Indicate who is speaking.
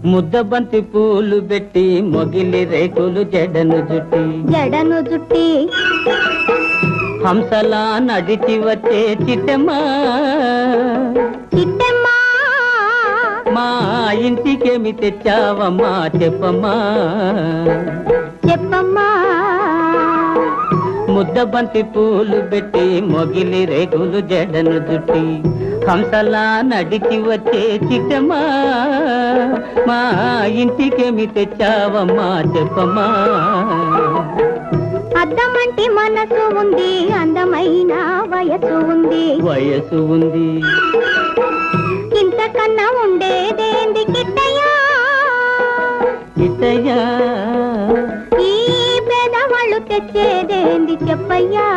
Speaker 1: ముద్దబంతి పూలు పెట్టి మొగిలి రేకులు జడను జుట్టి హంసలా నడిచి వచ్చే చిట్టమ్మా మా ఇంటికేమి తెచ్చావమ్మా చెప్పమ్మా ముద్దబంతి పూలు పెట్టి మొగిలి రేకులు జడను జుట్టి హంసలా నడిచి వచ్చే చిట్టమ్మా మా ఇంటికేమి తెచ్చావమ్మా చెప్పమ్మా
Speaker 2: అద్దమంటి మనసు ఉంది అందమైన
Speaker 1: వయసు ఉంది
Speaker 2: ఇంతకన్నా ఉండేదేంది కిట్టయ్యా ఈ పేదవాళ్ళు తెచ్చేదేంది చెప్పయ్యా